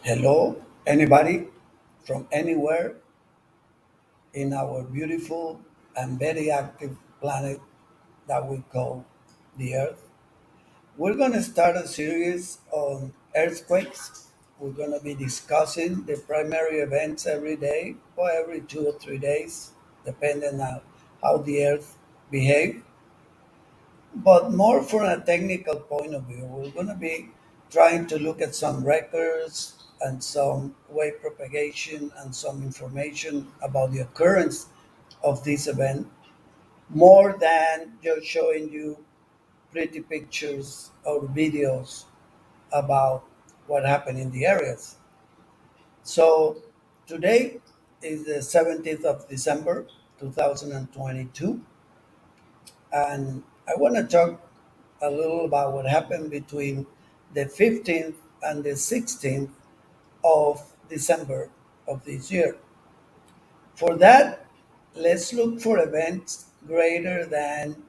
Hello, anybody from anywhere in our beautiful and very active planet that we call the Earth. We're going to start a series on earthquakes. We're going to be discussing the primary events every day or every 2 or 3 days, depending on how the Earth behaves. But more from a technical point of view, we're going to be trying to look at some records and some wave propagation and some information about the occurrence of this event, more than just showing you pretty pictures or videos about what happened in the areas. So today is the 17th of December 2022, and I want to talk a little about what happened between the 15th and the 16th of December of this year. For that, let's look for events greater than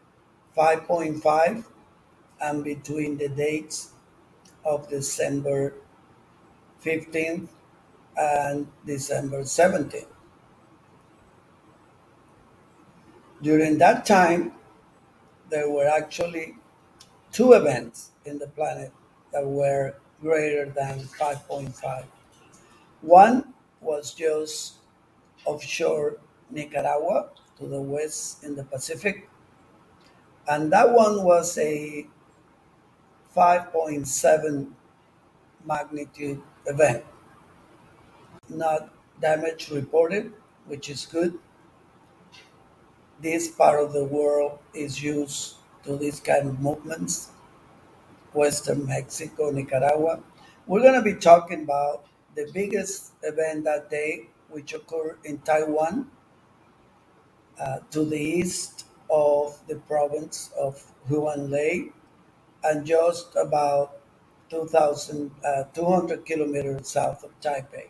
5.5 and between the dates of December 15th and December 17th. During that time, there were actually two events in the planet that were greater than 5.5. One was just offshore Nicaragua to the west in the Pacific, and that one was a 5.7 magnitude event. Not damage reported, which is good. This part of the world is used to this kind of movements, Western Mexico, Nicaragua. We're going to be talking about the biggest event that day, which occurred in Taiwan, to the east of the province of Huan and just about 200 kilometers south of Taipei.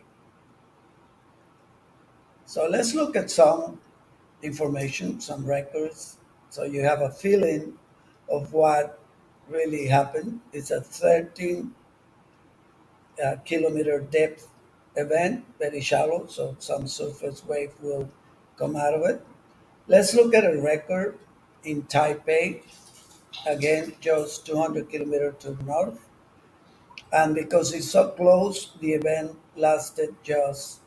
So let's look at some information, some records, so you have a feeling of what really happened. It's a 13 kilometer depth event, very shallow, so some surface wave will come out of it. Let's look at a record in Taipei, again, just 200 kilometers to the north. And because it's so close, the event lasted just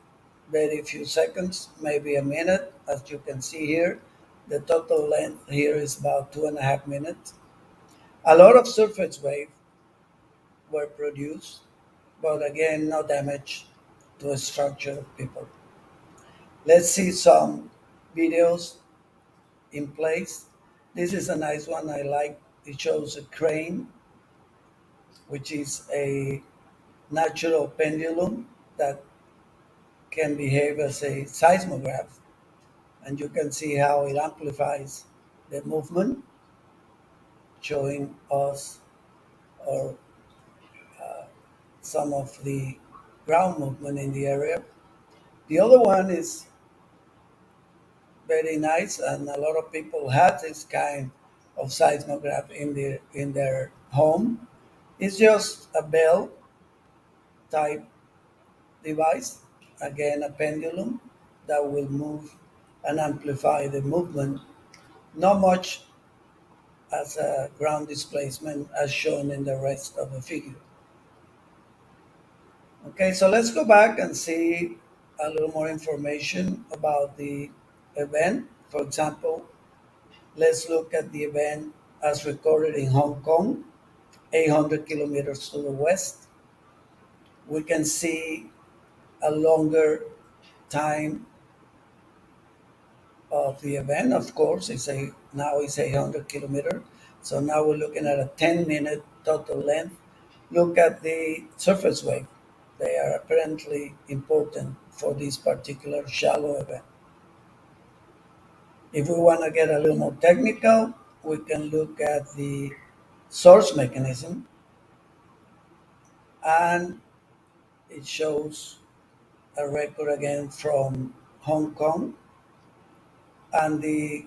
very few seconds, maybe a minute, as you can see here. The total length here is about 2.5 minutes. A lot of surface waves were produced, but again, no damage to a structure of people. Let's see some videos in place. This is a nice one I like. It shows a crane, which is a natural pendulum that can behave as a seismograph, and you can see how it amplifies the movement, showing us or some of the ground movement in the area. The other one is very nice, and a lot of people have this kind of seismograph in their home. It's just a bell type device, again a pendulum that will move and amplify the movement, not much as a ground displacement as shown in the rest of the figure. Okay, so let's go back and see a little more information about the event. For example, let's look at the event as recorded in Hong Kong, 800 kilometers to the west. We can see a longer time of the event. Of course, now it's 800 kilometers. So now we're looking at a 10-minute total length. Look at the surface wave. They are apparently important for this particular shallow event. If we want to get a little more technical, we can look at the source mechanism, and it shows a record again from Hong Kong, and the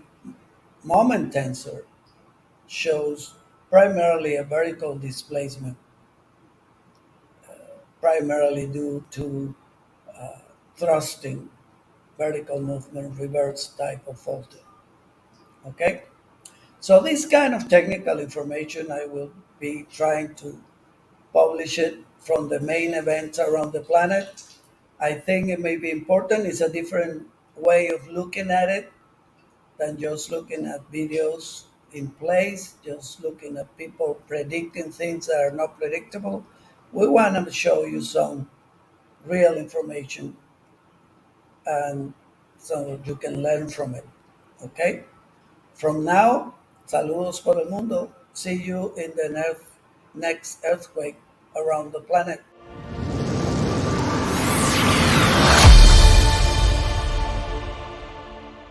moment tensor shows primarily a vertical displacement, primarily due to thrusting, vertical movement, reverse type of faulting. Okay, so this kind of technical information I will be trying to publish it from the main events around the planet. I think it may be important. It's a different way of looking at it than just looking at videos in place, just looking at people predicting things that are not predictable. We want to show you some real information and so you can learn from it. Okay? From now, saludos por el mundo. See you in the next earthquake around the planet.